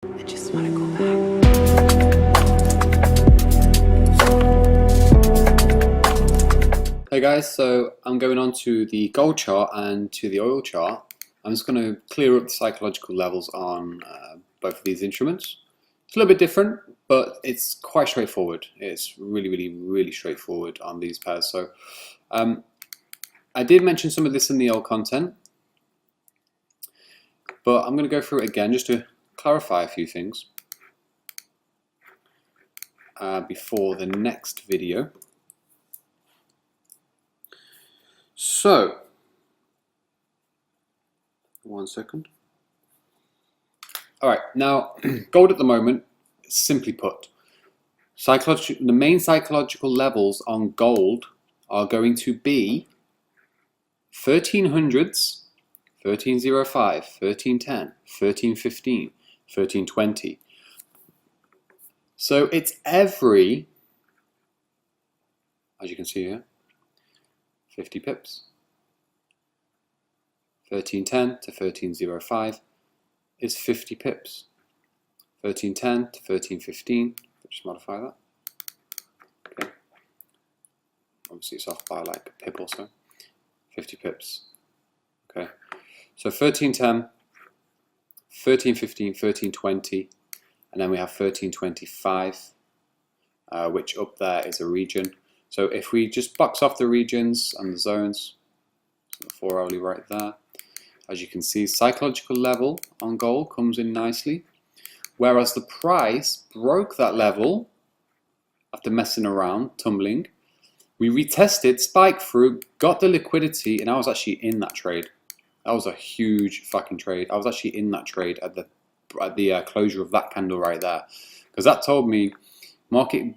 I just want to go back. Hey guys, so I'm going on to the gold chart and to the oil chart. I'm just going to clear up the psychological levels on both of these instruments. It's a little bit different, but it's quite straightforward. It's really straightforward on these pairs. So I did mention some of this in the old content, but I'm going to go through it again just to clarify a few things before the next video. So, 1 second. All right, now gold at the moment, simply put, the main psychological levels on gold are going to be 1300s, 1305, 1310, 1315, 1320. So it's every, as you can see here, 50 pips. 1310 to 1305 is 50 pips. 1310 to 1315, just modify that. Okay. Obviously it's off by like a pip or so. 50 pips. Okay. So 1310, 1315, 1320, and then we have 1325, which up there is a region. So if we just box off the regions and the zones, the 4 hourly right there, as you can see, psychological level on gold comes in nicely, whereas the price broke that level after messing around, tumbling. We retested, spiked through, got the liquidity, and I was actually in that trade. That was a huge fucking trade. I was actually in that trade at the closure of that candle right there, because that told me market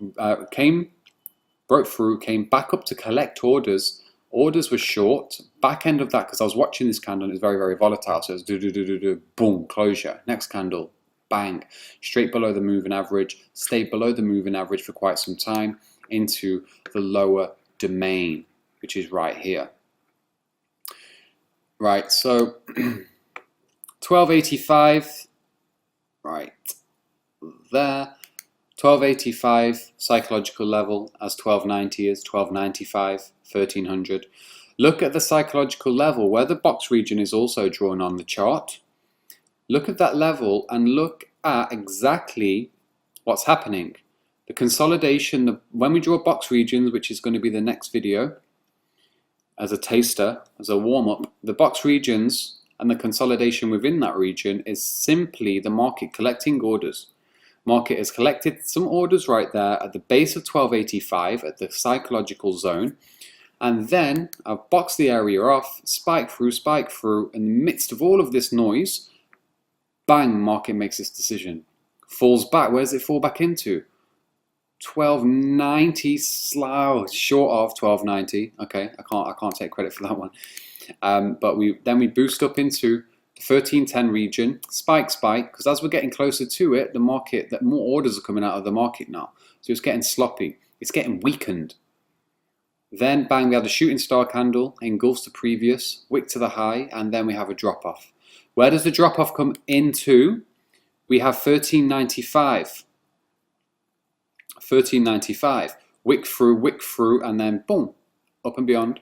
broke through, came back up to collect orders. Orders were short. Back end of that, because I was watching this candle and it's very volatile. So it's boom, closure. Next candle, bang, straight below the moving average. Stayed below the moving average for quite some time into the lower domain, which is right here. Right, so 1285, right there. 1285 psychological level as 1290 is, 1295, 1300. Look at the psychological level where the box region is also drawn on the chart. Look at that level and look at exactly what's happening. The consolidation, when we draw box regions, which is going to be the next video, as a taster, as a warm-up, the box regions and the consolidation within that region is simply the market collecting orders. Market has collected some orders right there at the base of 1285 at the psychological zone, and then I've boxed the area off, spike through, in the midst of all of this noise, bang, market makes its decision. Falls back. Where does it fall back into? 1290, short of 1290. Okay, I can't take credit for that one. But we boost up into 1310 region, spike, because as we're getting closer to it, that more orders are coming out of the market now. So it's getting sloppy, it's getting weakened. Then bang, we have the shooting star candle, engulfs the previous, wick to the high, and then we have a drop off. Where does the drop off come into? We have 1395. 1395, wick through, and then boom, up and beyond.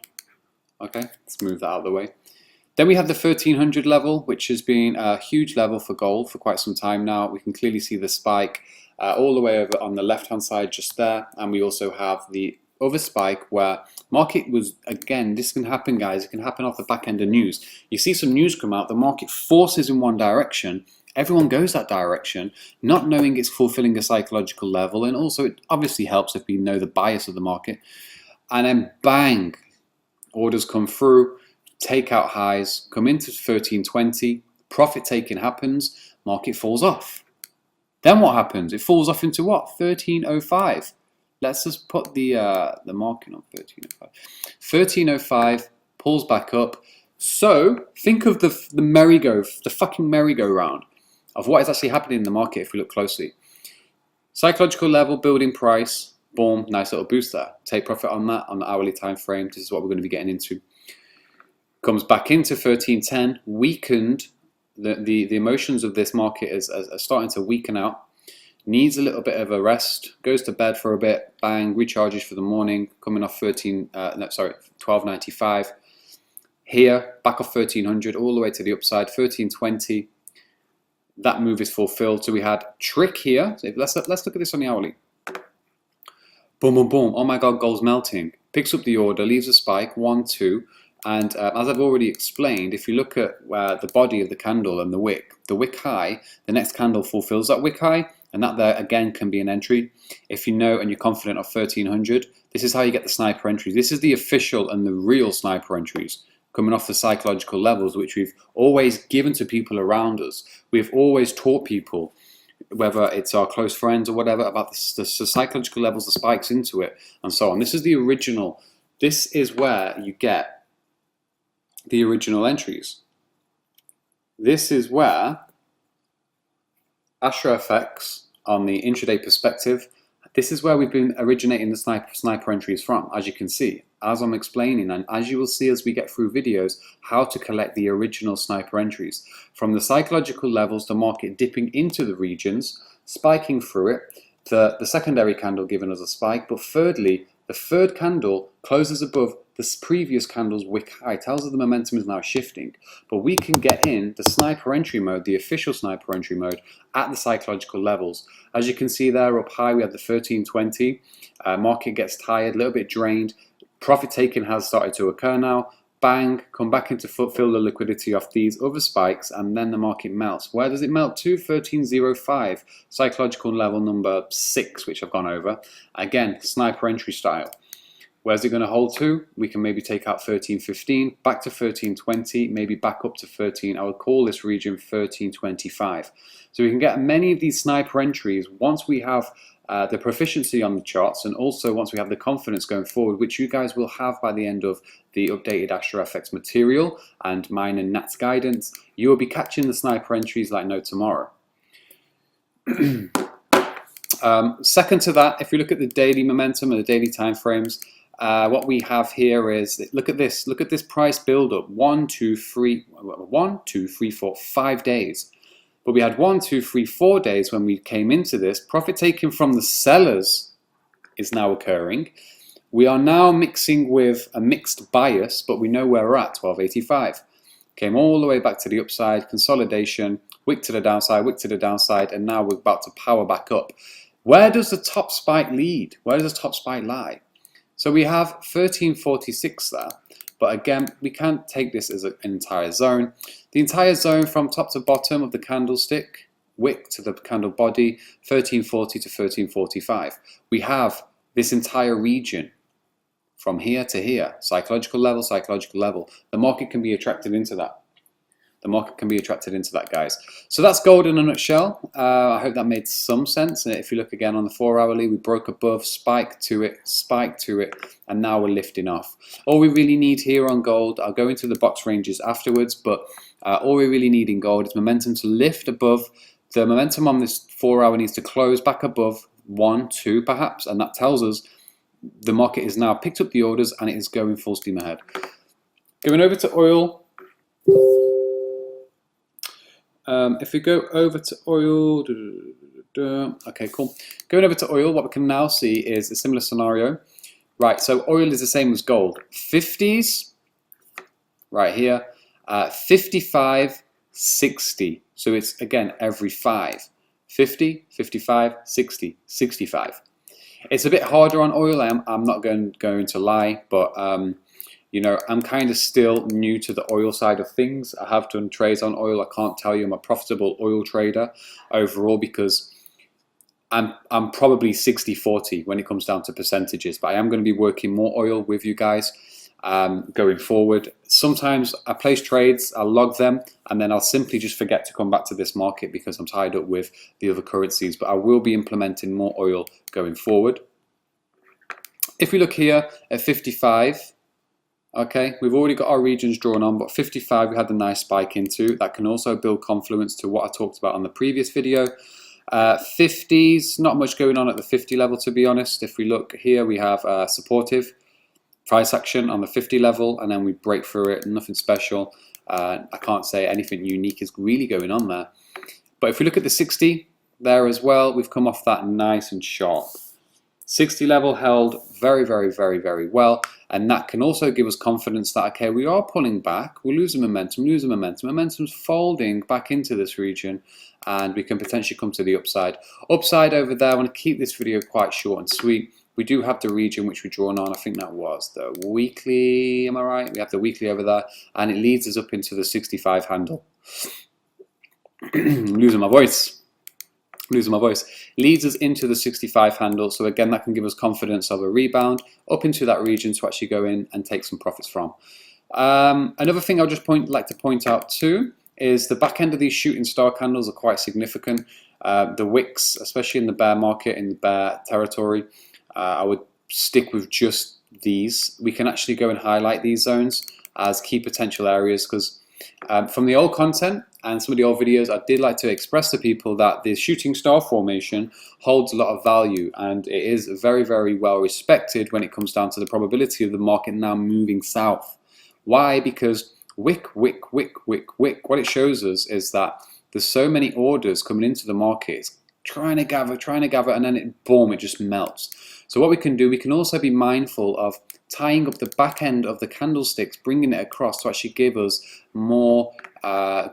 Okay, let's move that out of the way. Then we have the 1300 level, which has been a huge level for gold for quite some time now. We can clearly see the spike all the way over on the left hand side just there, and we also have the other spike where market was, again, this can happen guys, it can happen off the back end of news. You see some news come out, the market forces in one direction, everyone goes that direction, not knowing it's fulfilling a psychological level, and also it obviously helps if we know the bias of the market, and then bang, orders come through, take out highs, come into 1320, profit taking happens, market falls off. Then what happens? It falls off into what? 1305. Let's just put the marking on 1305. 1305 pulls back up. So think of the fucking merry-go-round of what is actually happening in the market if we look closely. Psychological level, building price, boom, nice little boost there. Take profit on that on the hourly time frame. This is what we're going to be getting into. Comes back into 1310, weakened the emotions of this market are starting to weaken out. Needs a little bit of a rest, goes to bed for a bit, bang, recharges for the morning, coming off 1295. Here, back off 1300, all the way to the upside, 1320. That move is fulfilled. So we had trick here. So let's look at this on the hourly. Boom, boom, boom. Oh my God, gold's melting. Picks up the order, leaves a spike, 1, 2. And as I've already explained, if you look at the body of the candle and the wick high, the next candle fulfills that wick high, and that there again can be an entry. If you know and you're confident of 1300, this is how you get the sniper entries. This is the official and the real sniper entries coming off the psychological levels, which we've always given to people around us. We've always taught people, whether it's our close friends or whatever, about the psychological levels, the spikes into it, and so on. This is the original. This is where you get the original entries. This is where ASTROFX, on the intraday perspective, this is where we've been originating the sniper entries from, as you can see, as I'm explaining, and as you will see as we get through videos, how to collect the original sniper entries. From the psychological levels, the market dipping into the regions, spiking through it, the secondary candle giving us a spike, but thirdly, the third candle closes above this previous candle's wick high, tells us the momentum is now shifting. But we can get in the sniper entry mode, the official sniper entry mode, at the psychological levels. As you can see there up high, we have the 1320. Market gets tired, a little bit drained. Profit taking has started to occur now. Bang, come back into fulfill the liquidity off these other spikes, and then the market melts. Where does it melt to? 1305, psychological level number 6, which I've gone over. Again, sniper entry style. Where's it going to hold to? We can maybe take out 1315, back to 1320, maybe back up to 13. I would call this region 1325. So we can get many of these sniper entries once we have the proficiency on the charts, and also once we have the confidence going forward, which you guys will have by the end of the updated ASTROFX material and mine and Nat's guidance. You will be catching the sniper entries like no tomorrow. Second to that, if you look at the daily momentum and the daily time frames, what we have here is, look at this price build up, 1, 2, 3, 4, 5 days. But we had 1, 2, 3, 4 days when we came into this. Profit taking from the sellers is now occurring. We are now mixing with a mixed bias, but we know where we're at, 1285. Came all the way back to the upside, consolidation, wick to the downside, and now we're about to power back up. Where does the top spike lead? Where does the top spike lie? So we have 1346 there, but again, we can't take this as an entire zone. The entire zone from top to bottom of the candlestick, wick to the candle body, 1340 to 1345. We have this entire region from here to here, psychological level, psychological level. The market can be attracted into that. The market can be attracted into that, guys. So that's gold in a nutshell. I hope that made some sense. If you look again on the 4 hourly, we broke above, spiked to it, and now we're lifting off. All we really need here on gold, I'll go into the box ranges afterwards, but all we really need in gold is momentum to lift above. The momentum on this 4 hour needs to close back above 1, 2 perhaps, and that tells us the market is now picked up the orders and it is going full steam ahead. Going over to oil. If we go over to oil, okay, cool. Going over to oil, what we can now see is a similar scenario. Right, so oil is the same as gold. 50s, right here, 55, 60. So it's, again, every 5. 50, 55, 60, 65. It's a bit harder on oil, I'm not going to lie, but you know, I'm kind of still new to the oil side of things. I have done trades on oil. I can't tell you I'm a profitable oil trader overall because I'm probably 60-40 when it comes down to percentages, but I am going to be working more oil with you guys going forward. Sometimes I place trades, I'll log them, and then I'll simply just forget to come back to this market because I'm tied up with the other currencies, but I will be implementing more oil going forward. If we look here at 55, okay, we've already got our regions drawn on, but 55 we had a nice spike into. That can also build confluence to what I talked about on the previous video. 50s, not much going on at the 50 level, to be honest. If we look here, we have supportive price action on the 50 level, and then we break through it, nothing special. I can't say anything unique is really going on there. But if we look at the 60 there as well, we've come off that nice and sharp. 60 level held very, very, very, very well, and that can also give us confidence that, okay, we are pulling back, we're losing momentum, momentum's folding back into this region, and we can potentially come to the upside. Upside over there, I want to keep this video quite short and sweet. We do have the region which we're drawn on, I think that was the weekly, am I right? We have the weekly over there, and it leads us up into the 65 handle. I'm losing my voice. Leads us into the 65 handle, so again that can give us confidence of a rebound up into that region to actually go in and take some profits from. Another thing I'll just like to point out too is the back end of these shooting star candles are quite significant. The wicks, especially in the bear market, in the bear territory, I would stick with just these. We can actually go and highlight these zones as key potential areas, because from the old content and some of the old videos, I did like to express to people that the shooting star formation holds a lot of value, and it is very, very well respected when it comes down to the probability of the market now moving south. Why? Because wick, what it shows us is that there's so many orders coming into the market, trying to gather, and then boom, it just melts. So what we can do, we can also be mindful of tying up the back end of the candlesticks, bringing it across to actually give us more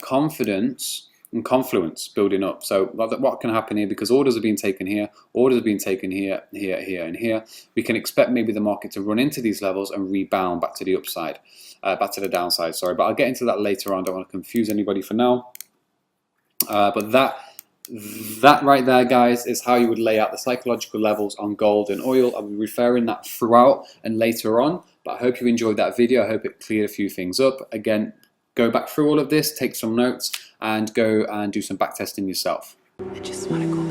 confidence and confluence building up. So what can happen here, because orders are being taken here, orders are being taken here, and here, we can expect maybe the market to run into these levels and rebound back to the upside, back to the downside, sorry. But I'll get into that later on, don't want to confuse anybody for now. But that right there, guys, is how you would lay out the psychological levels on gold and oil. I'll be referring that throughout and later on, but I hope you enjoyed that video. I hope it cleared a few things up. Again, go back through all of this, take some notes, and go and do some back testing yourself. I just want to go